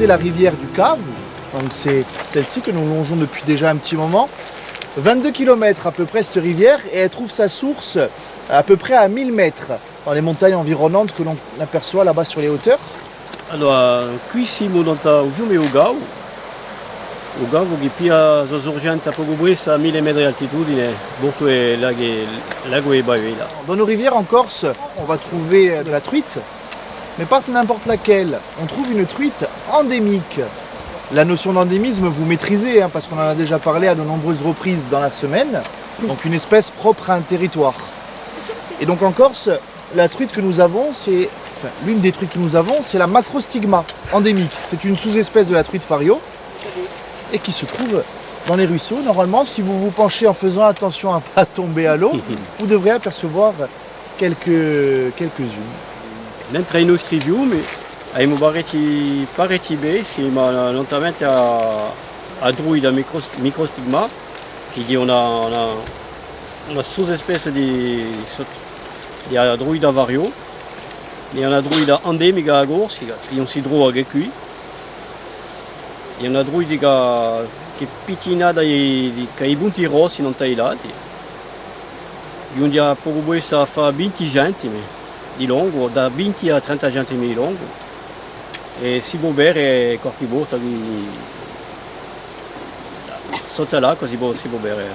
traverser la rivière du Cave. Donc c'est celle-ci que nous longeons depuis déjà un petit moment. 22 km à peu près cette rivière, et elle trouve sa source à peu près à 1000 mètres dans les montagnes environnantes que l'on aperçoit là-bas sur les hauteurs. Alors, qui siamo dans o fiume Ugao. Ugao che pia sorgente a poco brisa a 1000 metri di altitudine, Borto e Lago e Bavela. Dans nos rivières en Corse, on va trouver de la truite, mais pas n'importe laquelle. On trouve une truite endémique. La notion d'endémisme, vous maîtrisez, hein, parce qu'on en a déjà parlé à de nombreuses reprises dans la semaine. Donc une espèce propre à un territoire. Et donc en Corse, la truite que nous avons, l'une des truites que nous avons, c'est la macrostigma endémique. C'est une sous-espèce de la truite fario et qui se trouve dans les ruisseaux. Normalement, si vous vous penchez en faisant attention à ne pas tomber à l'eau, vous devrez apercevoir quelques-unes. Mentre ai nostri fiumi, abbiamo pareti siamo lontamente a Druida microstigma, che è una sous-espèce di Druida vario, e una Druida endemica a Corsica, che non si trova che qui. E una Druida che pitina dai punti rossi non tagliati. E un dia poco questa fa 20 cm di lungo, da 20 a 30 cm di lungo. E si può bere qualche volta sotto l'acqua si può bere.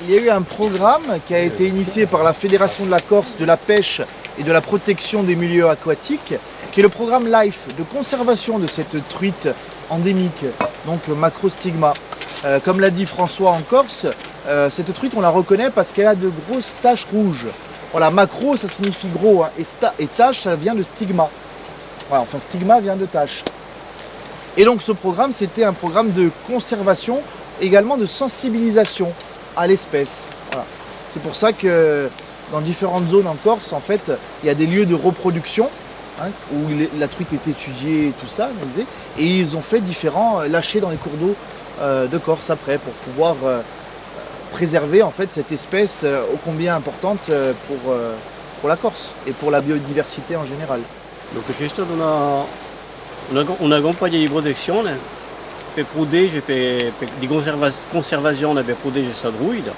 Il y a eu un programme qui a été initié par la Fédération de la Corse de la pêche et de la protection des milieux aquatiques, qui est le programme LIFE de conservation de cette truite endémique, donc macrostigma. Comme l'a dit François en Corse, cette truite on la reconnaît parce qu'elle a de grosses taches rouges. Voilà, macro ça signifie gros, hein, et tache ça vient de stigma. Voilà, enfin stigma vient de tache. Et donc ce programme c'était un programme de conservation, également de sensibilisation à l'espèce. Voilà. C'est pour ça que dans différentes zones en Corse, en fait, il y a des lieux de reproduction, hein, où la truite est étudiée et tout ça, analysée, et ils ont fait différents lâchers dans les cours d'eau de Corse après, pour pouvoir préserver en fait cette espèce ô combien importante pour la Corse et pour la biodiversité en général. Donc c'è stata una campagna di protezione per proteggere, di conservazione per proteggere questa druida,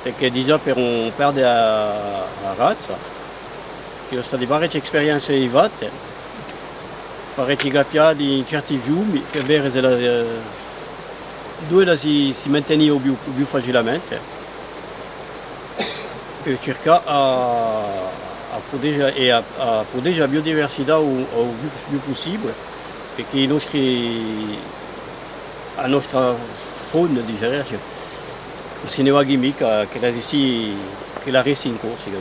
perché già per non perdere la razza. Ci sono state parecchie esperienze fatte, parecchi capiati in certi fiumi per vedere se dove si manteneva più facilmente, per cercare a proteggere la biodiversità il più possibile, perché la nostra fauna se ne va mica, che la resti in Corsica,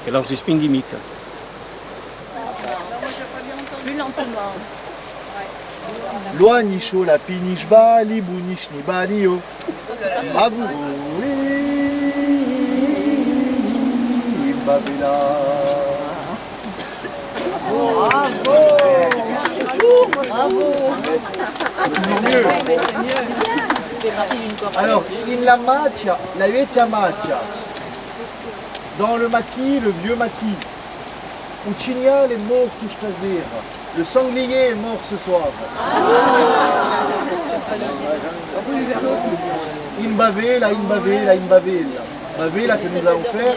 che la non si spingi mica. Plus lentement. Loanisho la pinish bali, bunish ni balio. À vous. Babila. Bravo. Mieux. Alors, in la macchia, la vecchia macchia. Dans le maquis, le vieux maquis. Uccignal est mort tout stasera. Le sanglier est mort ce soir. In bavela, in bavela, in bavela. Bavela que nous allons faire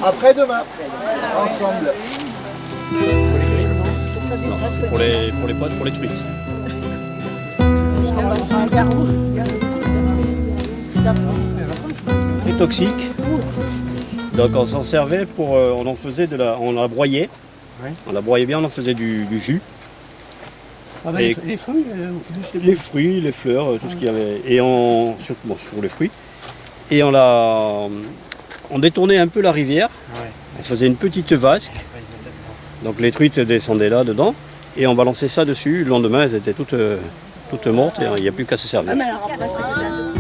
après-demain, ensemble. Non, c'est pour les potes, pour les truites. C'est toxique. Donc on s'en servait pour, on la broyait. Oui. On la broyait bien, on en faisait du jus. Ah ben, les fruits les fruits, les fleurs, tout ce qu'il y avait. Et surtout les fruits. Et on détournait un peu la rivière. Ouais. On faisait une petite vasque. Donc les truites descendaient là dedans. Et on balançait ça dessus. Le lendemain, elles étaient toutes mortes et il n'y a plus qu'à se servir. Ah, mais alors après, c'était